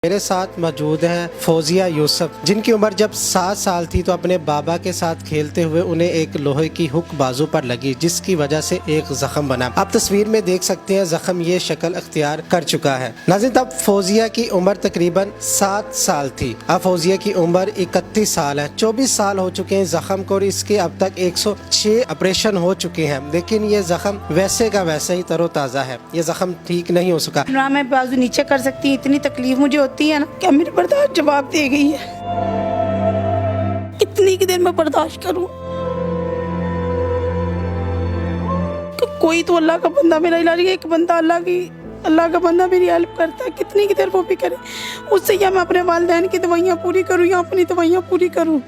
मेरे साथ मौजूद हैं फौजिया यूसुफ, जिनकी उम्र जब 7 साल थी तो अपने बाबा के साथ खेलते हुए उन्हें एक लोहे की हुक बाजू पर लगी, जिसकी वजह से एक जख्म बना। आप तस्वीर में देख सकते हैं जख्म ये शक्ल अख्तियार कर चुका है। नाज़रीन, तब फौजिया की उम्र तकरीबन 7 साल थी। अब फौजिया की उम्र 31 साल है। 24 साल हो चुके हैं जख्म को और इसके अब तक 106 ऑपरेशन हो चुके हैं, लेकिन ये जख्म वैसे का वैसे ही तरोताज़ा है। ये जख्म ठीक नहीं हो सका। ना मैं बाजू नीचे कर सकती, इतनी तकलीफ मुझे होती है ना, क्या मेरी बर्दाश्त जवाब दे गई है। कितनी की देर में बर्दाश्त करूं? कोई तो अल्लाह का बंदा मेरा इलाज, एक बंदा अल्लाह का बंदा मेरी हेल्प करता है, कितनी की देर वो भी करे। उससे या मैं अपने वालिदैन की दवाइयाँ पूरी करूँ या अपनी दवाइयाँ पूरी करूँ।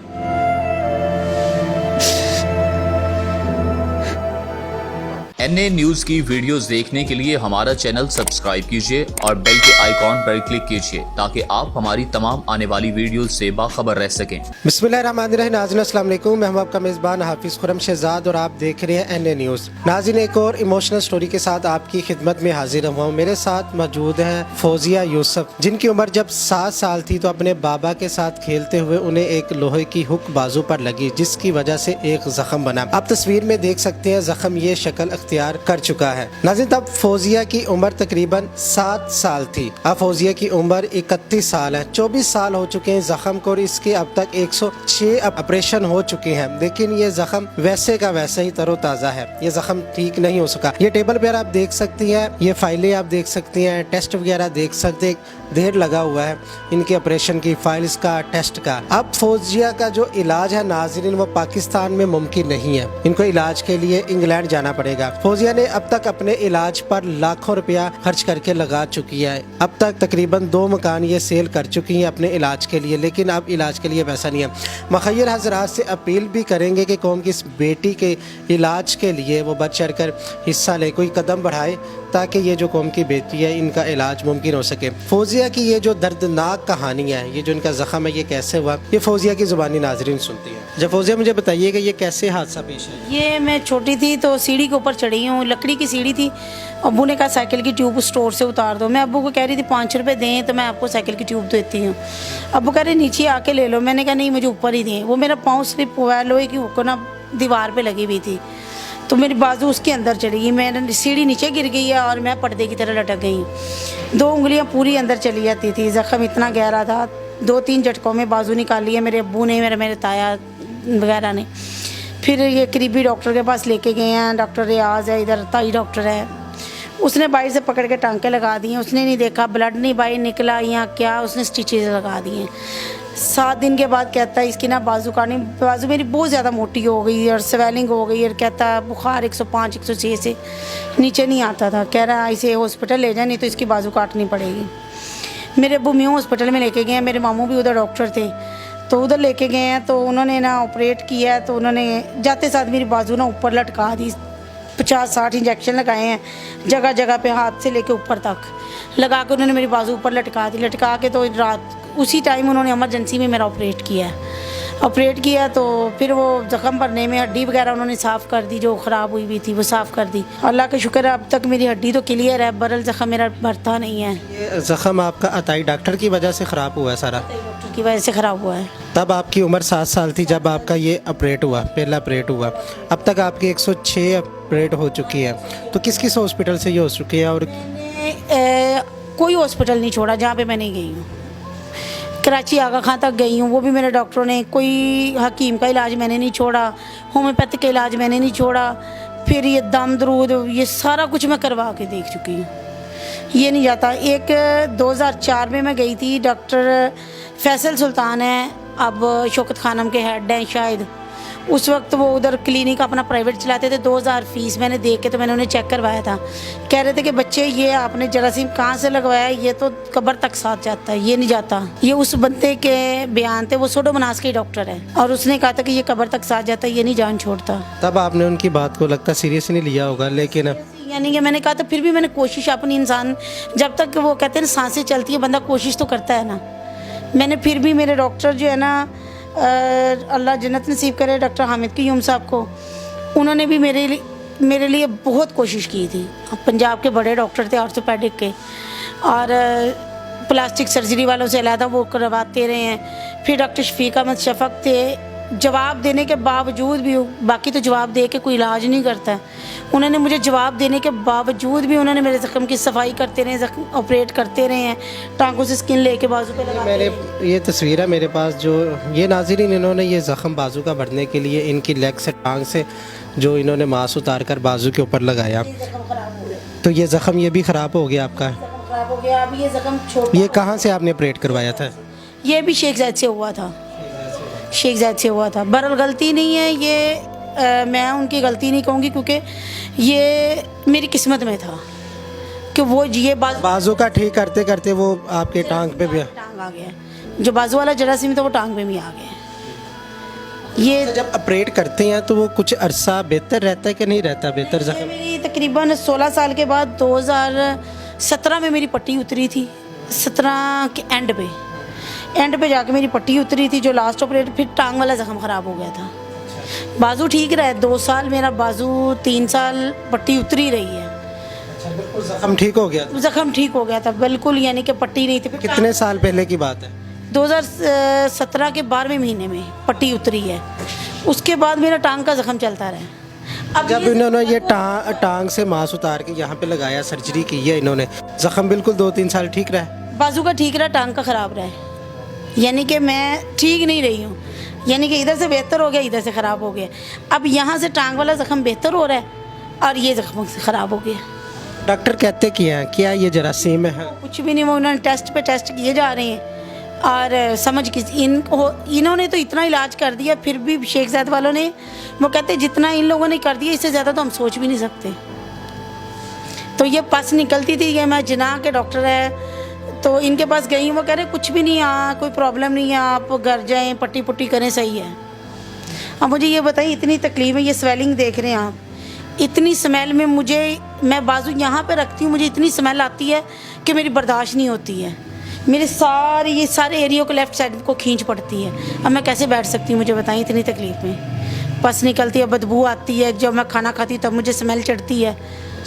NA न्यूज़ की वीडियोस देखने के लिए हमारा चैनल सब्सक्राइब कीजिए और बेल के आइकॉन पर क्लिक कीजिए ताकि आप हमारी तमाम आने वाली वीडियोस से बाखबर रह सकें। बिस्मिल्लाहिर्रहमानिर्रहीम। नाज़रीन अस्सलाम वालेकुम, मैं हूं आपका मेज़बान हाफिज़ खुरम शहजाद और आप देख रहे हैं NA न्यूज़। नाज़रीन, एक और इमोशनल स्टोरी के साथ आपकी खिदमत में हाजिर हुआ हूं। मेरे साथ मौजूद हैं फौजिया यूसुफ, जिनकी उम्र जब 7 साल थी तो अपने बाबा के साथ खेलते हुए उन्हें एक लोहे की हुक बाजू पर लगी, जिसकी वजह से एक जख्म बना। आप तस्वीर में देख सकते हैं जख्म ये शक्ल अख्तियार कर चुका है। नाज़रीन, तब फौजिया की उम्र तकरीबन 7 साल थी। अब फौजिया की उम्र 31 साल है। 24 साल हो चुके हैं जख्म को और इसके अब तक 106 ऑपरेशन हो चुके हैं, लेकिन ये जख्म वैसे का वैसे ही तरोताज़ा है। ये जख्म ठीक नहीं हो सका। ये टेबल पर आप देख सकती हैं, ये फाइलें आप देख सकती हैं, टेस्ट वगैरह देख सकते हैं, ढेर लगा हुआ है इनके ऑपरेशन की, फाइल्स का, टेस्ट का। अब फौजिया का जो इलाज है नाज़रीन, वो पाकिस्तान में मुमकिन नहीं है। इनको इलाज के लिए इंग्लैंड जाना पड़ेगा। फौजिया ने अब तक अपने इलाज पर लाखों रुपया खर्च करके लगा चुकी है। अब तक तकरीबन 2 मकान ये सेल कर चुकी हैं अपने इलाज के लिए, लेकिन अब इलाज के लिए पैसा नहीं है। मुखय्यर हज़रात से अपील भी करेंगे कि कौम की इस बेटी के इलाज के लिए वो बढ़ चढ़ कर हिस्सा ले, कोई कदम बढ़ाए ताकि ये जो कौम की बेटी है इनका इलाज मुमकिन हो सके। फौजिया की ये जो दर्दनाक कहानी है, ये जो इनका जख्म है, ये कैसे हुआ, ये फौजिया की ज़ुबानी नाज़रीन सुनती है। जब फौजिया, मुझे बताइए कि ये कैसे हादसा पेश है? ये मैं छोटी थी तो सीढ़ी के ऊपर चढ़ी हूँ, लकड़ी की सीढ़ी थी। अब्बू ने कहा साइकिल की ट्यूब स्टोर से उतार दो। मैं अब्बू को कह रही थी 5 रुपए दें तो मैं आपको साइकिल की ट्यूब देती हूँ। अब्बू कह रहे नीचे आके ले लो। मैंने कहा नहीं, मुझे ऊपर ही दें। वो मेरा पाँव स्लिप हुआ है, लोहे की हुक ना दीवार पे लगी हुई थी तो मेरी बाजू उसके अंदर चली गई। मैं सीढ़ी नीचे गिर गई है और मैं पर्दे की तरह लटक गई। 2 उंगलियां पूरी अंदर चली जाती थी। जख्म इतना गहरा था, 2-3 झटकों में बाजू निकाली है मेरे अब्बू ने, मेरे ताया वगैरह ने। फिर ये करीबी डॉक्टर के पास लेके गए हैं। डॉक्टर रियाज है, इधर ताई डॉक्टर है। उसने बाहर से पकड़ के टांके लगा दिए। उसने नहीं देखा, ब्लड नहीं बाहर निकला या क्या, उसने स्टिचेज लगा दिए। 7 दिन के बाद कहता है इसकी ना बाजू काटनी। बाजू मेरी बहुत ज़्यादा मोटी हो गई और स्वेलिंग हो गई और कहता है बुखार 105-106 से नीचे नहीं आता था। कह रहा है इसे हॉस्पिटल ले जाए, नहीं तो इसकी बाजू काटनी पड़ेगी। मेरे अब्बू म्यूँ हॉस्पिटल में लेके गए हैं। मेरे मामू भी उधर डॉक्टर थे तो उधर लेके गए हैं। तो उन्होंने ना ऑपरेट किया है। तो उन्होंने जाते साथ मेरी बाजू ना ऊपर लटका दी। 50-60 इंजेक्शन लगाए हैं जगह जगह पे, हाथ से लेके ऊपर तक लगा के उन्होंने मेरी बाजू ऊपर लटका दी। लटका के तो रात उसी टाइम उन्होंने इमरजेंसी में मेरा ऑपरेट किया। तो फिर वो जख्म भरने में हड्डी वगैरह उन्होंने साफ़ कर दी, जो ख़राब हुई हुई थी वो साफ़ कर दी। अल्लाह का शुक्र है अब तक मेरी हड्डी तो क्लियर है, बरल जख्म मेरा भरता नहीं है। ये जख्म आपका अताई डॉक्टर की वजह से ख़राब हुआ है सारा? डॉक्टर की वजह से ख़राब हुआ है। तब आपकी उम्र 7 साल थी जब आपका ये ऑपरेट हुआ, पहला ऑपरेट हुआ। अब तक आपकी 106 ऑपरेट हो चुकी है। तो किस किस हॉस्पिटल से ये हो चुकी है? और कोई हॉस्पिटल नहीं छोड़ा जहाँ पे मैं नहीं गई हूँ। कराची आगा खां तक गई हूँ, वो भी मेरे डॉक्टरों ने, कोई हकीम का इलाज मैंने नहीं छोड़ा, होम्योपैथिक का इलाज मैंने नहीं छोड़ा। फिर ये दम दरूद, ये सारा कुछ मैं करवा के देख चुकी हूँ। ये नहीं जाता। एक 2004 में मैं गई थी, डॉक्टर फैसल सुल्तान है, अब शौकत खानम के हेड हैं शायद। उस वक्त वो उधर क्लिनिक अपना प्राइवेट चलाते थे। 2000 फीस मैंने दे के तो मैंने उन्हें चेक करवाया था। कह रहे थे कि बच्चे ये आपने जरासीम कहाँ से लगवाया, ये तो कब्र तक साथ जाता है, ये नहीं जाता। ये उस बंदे के बयान थे, वो सोडोमनास के डॉक्टर है और उसने कहा था कि ये कब्र तक साथ जाता है, ये नहीं जान छोड़ता। तब आपने उनकी बात को लगता सीरियस नहीं लिया होगा, लेकिन यानी कि मैंने कहा तो फिर भी मैंने कोशिश अपनी, इंसान जब तक वो कहते हैं सांसें चलती है बंदा कोशिश तो करता है ना। मैंने फिर भी, मेरे डॉक्टर जो है ना, अल्लाह जन्नत नसीब करे, डॉक्टर हामिद क़य्यूम साहब को, उन्होंने भी मेरे लिए बहुत कोशिश की थी। पंजाब के बड़े डॉक्टर थे ऑर्थोपेडिक के, और प्लास्टिक सर्जरी वालों से अलहदा वो करवाते रहे हैं। फिर डॉक्टर शफीक अहमद शफक थे, जवाब देने के बावजूद भी, बाकी तो जवाब दे के कोई इलाज नहीं करता है, उन्होंने मुझे जवाब देने के बावजूद भी उन्होंने मेरे ज़ख्म की सफाई करते रहे, ज़ख्म ऑपरेट करते रहे हैं, टांगों से स्किन लेके बाजू पे लगा। मैंने ये तस्वीर है मेरे पास, जो ये नाज़रीन इन्होंने ये ज़ख्म बाजू का भरने के लिए इनकी लेग से, टांग से जो इन्होंने मांस उतार कर बाजू के ऊपर लगाया, तो ये ज़ख्म ये भी ख़राब हो गया आपका? खराब हो गया। अब ये ज़ख्म छोटा। ये कहाँ से आपने ऑपरेट करवाया था? ये भी शेख ज़ैद से हुआ था, शेख ज़ैद से हुआ था। बहरहाल गलती नहीं है ये, मैं उनकी गलती नहीं कहूँगी, क्योंकि ये मेरी किस्मत में था कि वो ये बाजू का ठीक करते करते वो आपके टांग पे भी, टांग आ गया, जो बाजू वाला जरासीम था वो टांग पे भी आ गया। ये जब ऑपरेट करते हैं तो वो कुछ अरसा बेहतर रहता है कि नहीं रहता बेहतर? ये ज़ख्म मेरी तकरीबन 16 साल के बाद 2017 में मेरी पट्टी उतरी थी, 17 के एंड पे जाके मेरी पट्टी उतरी थी, जो लास्ट ऑपरेट। फिर टांग वाला ज़ख्म ख़राब हो गया था। बाजू ठीक रहा है, 2 साल मेरा बाजू, 3 साल पट्टी उतरी रही है। बिल्कुल ज़ख्म ठीक हो गया था? ज़ख्म ठीक हो गया था बिल्कुल, यानी कि पट्टी नहीं थी। फिर कितने साल पहले की बात है? 2017 के 12वें महीने में पट्टी उतरी है। उसके बाद मेरा टांग का ज़ख्म चलता रहा। अब जब इन्होंने ये टांग से मांस उतार के यहाँ पे लगाया, सर्जरी की है इन्होंने, ज़ख्म बिल्कुल 2-3 साल ठीक रहा? बाजू का ठीक रहा, टांग का ख़राब रहा, यानी कि मैं ठीक नहीं रही हूँ, यानी कि इधर से बेहतर हो गया, इधर से ख़राब हो गया। अब यहाँ से टांग वाला ज़ख्म बेहतर हो रहा है और ये ज़ख्म से ख़राब हो गया। डॉक्टर कहते किए हैं क्या ये जरासीम है? कुछ भी नहीं, वो उन्होंने टेस्ट पे टेस्ट किए जा रहे हैं और समझ किस इन्होंने तो इतना इलाज कर दिया, फिर भी शेख ज़ैद वालों ने, वो कहते जितना इन लोगों ने कर दिया इससे ज़्यादा तो हम सोच भी नहीं सकते। तो ये पस निकलती थी कि मैं जिना के डॉक्टर है, तो इनके पास गई, वो कह रहे कुछ भी नहीं, कोई प्रॉब्लम नहीं है, आप घर जाएं, पट्टी पुट्टी करें, सही है। अब मुझे ये बताइए, इतनी तकलीफ है, ये स्वेलिंग देख रहे हैं आप, इतनी स्मेल में मैं बाजू यहाँ पे रखती हूँ, मुझे इतनी स्मेल आती है कि मेरी बर्दाश्त नहीं होती है, मेरे ये सारे एरिया को लेफ़्ट साइड को खींच पड़ती है। अब मैं कैसे बैठ सकती हूँ, मुझे बताइए, इतनी तकलीफ में पस निकलती है, बदबू आती है, जब मैं खाना खाती हूँ तब मुझे स्मेल चढ़ती है।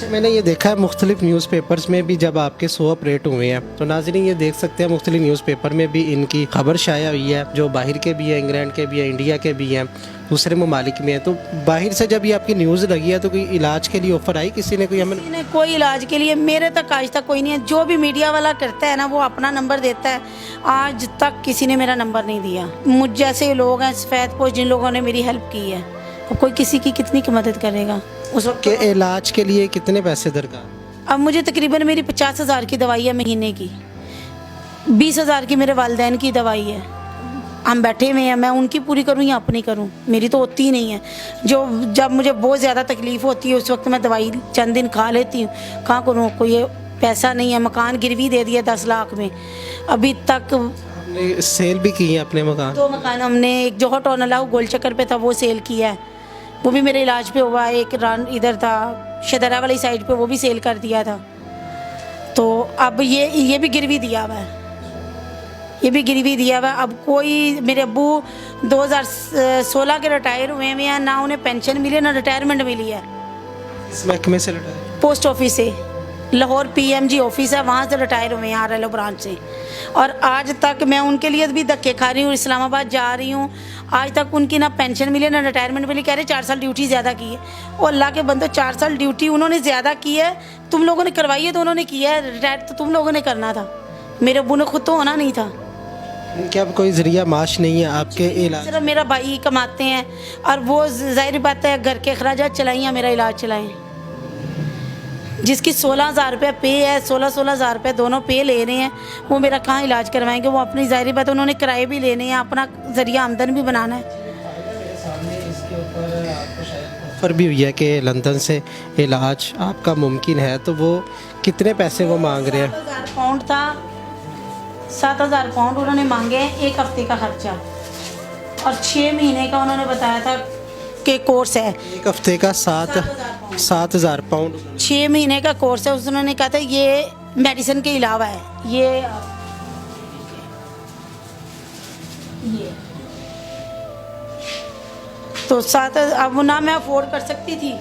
मैंने ये देखा है मुख्तलिफ न्यूज़पेपर्स में भी जब आपके 100 ऑपरेट हुए हैं, तो नाज़रीन ये देख सकते हैं मुख्तलिफ न्यूज़पेपर में भी इनकी खबर शाया हुई है, जो बाहर के भी हैं, इंग्लैंड के भी हैं, इंडिया के भी हैं, दूसरे ममालिक में हैं। तो बाहर से जब ये आपकी न्यूज़ लगी है तो कोई इलाज के लिए ऑफ़र आई किसी ने? कोई इलाज के लिए मेरे तक आज तक कोई नहीं है। जो भी मीडिया वाला करता है ना, वो अपना नंबर देता है, आज तक किसी ने मेरा नंबर नहीं दिया। मुझ जैसे लोग हैं सफ़ेद पोश, जिन लोगों ने मेरी हेल्प की है, अब कोई किसी की कितनी की मदद करेगा उस वक्त के इलाज के लिए कितने पैसे दरकार? अब मुझे तकरीबन मेरी 50,000 की दवाई है महीने की, 20,000 की मेरे वालिदैन की दवाई है। हम बैठे हुए हैं, मैं उनकी पूरी करूँ या अपनी करूँ, मेरी तो होती ही नहीं है। जब मुझे बहुत ज़्यादा तकलीफ़ होती है उस वक्त मैं दवाई चंद दिन खा लेती हूँ, कहाँ करूँ, कोई पैसा नहीं है। मकान गिरवी दे दिया 10 लाख में, अभी तक आपने सेल भी की है अपने मकान? 2 मकान हमने, एक जोहर टाउन अलाउ गोल चक्कर पे था वो सेल किया है, वो भी मेरे इलाज पे हुआ। एक इधर था शदरा वाली साइड पे, वो भी सेल कर दिया था। तो अब ये भी गिरवी दिया हुआ है, ये भी गिरवी दिया हुआ। अब कोई, मेरे अब्बू 2016 के रिटायर हुए हैं, ना उन्हें पेंशन मिली है ना रिटायरमेंट मिली है। इस महकमे से रिटायर? पोस्ट ऑफिस से, लाहौर PMG ऑफिस है, वहाँ से रिटायर हुए हैं RLO ब्रांच से। और आज तक मैं उनके लिए भी धक्के खा रही हूँ, इस्लामाबाद जा रही हूँ, आज तक उनकी ना पेंशन मिली ना रिटायरमेंट मिली। कह रहे 4 साल ड्यूटी ज़्यादा की है। और अल्लाह के बंदो, 4 साल ड्यूटी उन्होंने ज़्यादा की है, तुम लोगों ने करवाई है तो उन्होंने किया है, रिटायर तो तुम लोगों ने करना था, मेरे अब्बू ने खुद तो होना नहीं था। क्या कोई जरिया माश नहीं है आपके इलाज? सिर्फ मेरा भाई कमाते हैं और वो जाहिर बात है घर के अखराजात चलाएं या मेरा इलाज चलाएं। जिसकी 16,000 रुपये पे है, 16,000 रुपये दोनों पे ले रहे हैं, वो मेरा कहाँ इलाज करवाएंगे? वो अपनी जाहिर बात है, उन्होंने किराए भी लेने हैं, अपना जरिया आमदन भी बनाना है। ऑफर भी हुई है कि लंदन से इलाज आपका मुमकिन है, तो वो कितने पैसे वो मांग रहे हैं? 7,000 पाउंड था, 7,000 पाउंड उन्होंने मांगे, 1 हफ्ते का खर्चा, और 6 महीने का उन्होंने बताया था कि कोर्स है। 1 हफ्ते का 7,000 पाउंड? 6 महीने का कोर्स है। उन्होंने कहा था ये मेडिसिन के अलावा है, ये तो 7, अब ना मैं अफोर्ड कर सकती थी।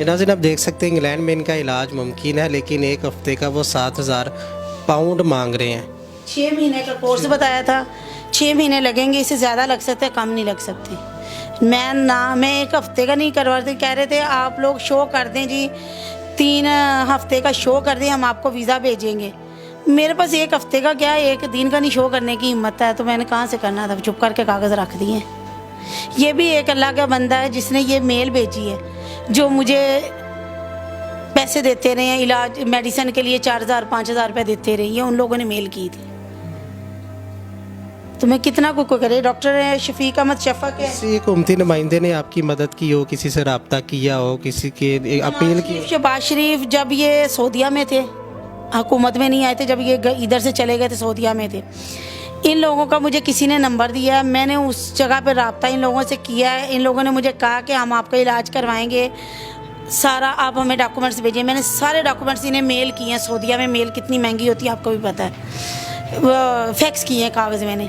नाज़रीन आप देख सकते हैं इंग्लैंड में इनका इलाज मुमकिन है, लेकिन 1 हफ्ते का वो 7,000 पाउंड मांग रहे हैं। 6 महीने का कोर्स बताया था, 6 महीने लगेंगे, इससे ज़्यादा लग सकते, कम नहीं लग सकते। मैं 1 हफ्ते का नहीं करवा रही, कह रहे थे आप लोग शो कर दें जी, 3 हफ्ते का शो कर दें, हम आपको वीज़ा भेजेंगे। मेरे पास 1 हफ्ते का क्या, 1 दिन का नहीं शो करने की हिम्मत है, तो मैंने कहाँ से करना था, चुप करके कागज़ रख दिए। ये भी एक अल्लाह का बंदा है जिसने ये मेल भेजी है, जो मुझे पैसे देते रहे हैं इलाज मेडिसिन के लिए, 4000 5000 रुपये देते रहे, ये उन लोगों ने मेल की थी। तो मैं कितना को करे। डॉक्टर शफीक अहमद शफक है, किसी हुकूमती नुमाइंदे ने आपकी मदद की हो, किसी से रब्ता किया हो, किसी के अपील की हो? शहबाज शरीफ जब ये सऊदीया में थे, हुकूमत में नहीं आए थे, जब ये इधर से चले गए थे सऊदीया में थे, इन लोगों का मुझे किसी ने नंबर दिया है, मैंने उस जगह पर रब्ता इन लोगों से किया है। इन लोगों ने मुझे कहा कि हम आपका इलाज करवाएंगे, सारा आप हमें डॉक्यूमेंट्स भेजिए। मैंने सारे डॉक्यूमेंट्स इन्हें मेल किए हैं। सऊदीया में मेल कितनी महंगी होती है आपको भी पता है। वो फैक्स किए हैं, कागज़ मैंने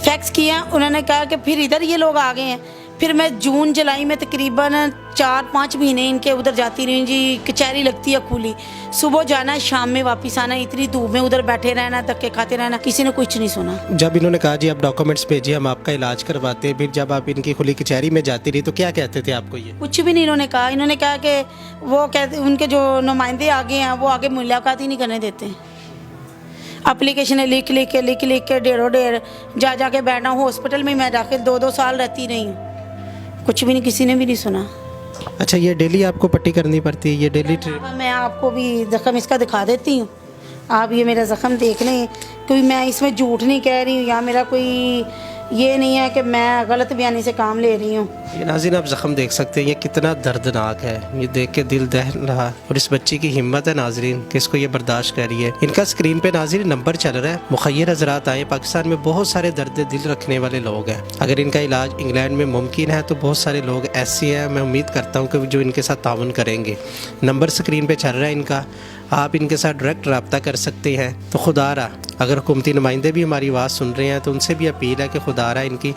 फैक्स किए हैं। उन्होंने कहा कि फिर इधर ये लोग आ गए हैं। फिर मैं जून जुलाई में तकरीबन 4-5 महीने इनके उधर जाती रही जी। कचहरी लगती है खुली, सुबह जाना शाम में वापस आना, इतनी धूप में उधर बैठे रहना, धक्के खाते रहना, किसी ने कुछ नहीं सुना। जब इन्होंने कहा जी आप डॉक्यूमेंट्स भेजिए, हम आपका इलाज करवाते हैं, फिर जब आप इनकी खुली कचहरी में जाती रही तो क्या कहते थे आपको? ये कुछ भी नहीं इन्होंने कहा। इन्होंने कहा कि वो कहते, उनके जो नुमाइंदे आगे हैं वो आगे मुलाकात ही नहीं करने देते। एप्लीकेशनें लिख के डेढ़ जा के बैठना। हॉस्पिटल में मैं दाखिल 2-2 साल रहती रही हूँ, कुछ भी नहीं, किसी ने भी नहीं सुना। अच्छा, ये डेली आपको पट्टी करनी पड़ती है? ये डेली मैं आपको भी ज़ख्म इसका दिखा देती हूँ, आप ये मेरा ज़ख्म देख लें, क्योंकि मैं इसमें झूठ नहीं कह रही हूँ या मेरा कोई ये नहीं है कि मैं गलत बयानी से काम ले रही हूँ। ये नाज़रीन आप ज़ख्म देख सकते हैं, ये कितना दर्दनाक है। ये देख के दिल दहल रहा। और इस बच्ची की हिम्मत है नाज़रीन कि इसको ये बर्दाश्त कर रही है। इनका स्क्रीन पे नाज़रीन नंबर चल रहा है, मुखय्यर हज़रात आए। पाकिस्तान में बहुत सारे दर्द दिल रखने वाले लोग हैं। अगर इनका इलाज इंग्लैंड में मुमकिन है तो बहुत सारे लोग ऐसे हैं, मैं उम्मीद करता हूँ कि जो इनके साथ ताउन करेंगे। नंबर स्क्रीन पर चल रहा है इनका, आप इनके साथ डायरेक्ट रब्ता कर सकते हैं। तो खुदारा अगर हुकूमती नुमाइंदे भी हमारी आवाज़ सुन रहे हैं तो उनसे भी अपील है कि खुदारा इनकी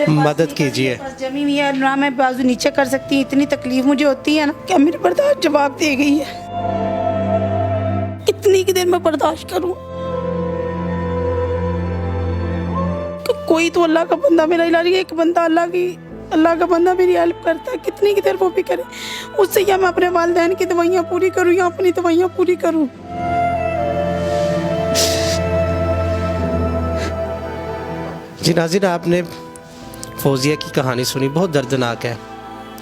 मदद कीजिए। जमी हुई है ना, मैं बाजू नीचे कर सकती हूँ, इतनी तकलीफ मुझे होती है ना, क्या मेरी बर्दाश्त जवाब दे गई है। कितनी की देर मैं बर्दाश्त करूँ? कोई तो अल्लाह का बंदा मेरा इलाज, एक बंदा अल्लाह का बंदा मेरी हेल्प करता है, कितनी की देर वो भी करे। उससे या मैं अपने वालिदैन की दवाइयाँ पूरी करूँ या अपनी दवाइयाँ पूरी करूँ। जी नाज़रीन, आपने फौजिया की कहानी सुनी, बहुत दर्दनाक है।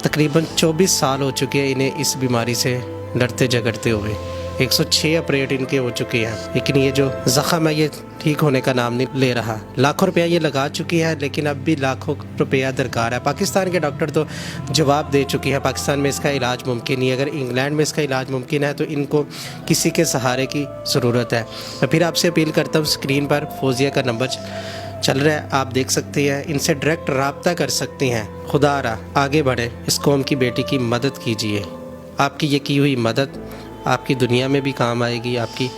तकरीबन 24 साल हो चुके हैं इन्हें इस बीमारी से लड़ते झगड़ते हुए। 106 ऑपरेट इनके हो चुके हैं, लेकिन ये जो ज़ख़म है ये ठीक होने का नाम नहीं ले रहा। लाखों रुपया ये लगा चुकी है, लेकिन अब भी लाखों रुपया दरकार है। पाकिस्तान के डॉक्टर तो जवाब दे चुके हैं, पाकिस्तान में इसका इलाज मुमकिन नहीं है। अगर इंग्लैंड में इसका इलाज मुमकिन है तो इनको किसी के सहारे की ज़रूरत है। मैं फिर आपसे अपील करता हूँ, स्क्रीन पर फौजिया का नंबर चल रहा है, आप देख सकते हैं, इनसे डायरेक्ट रब्ता कर सकते हैं। खुदारा आगे बढ़े, इस कौम की बेटी की मदद कीजिए। आपकी ये की हुई मदद आपकी दुनिया में भी काम आएगी, आपकी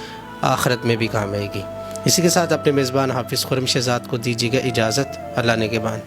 आखिरत में भी काम आएगी। इसी के साथ अपने मेज़बान हाफिज़ खुरम शहज़ाद को दीजिएगा इजाज़त। अल्लाह ने के बान।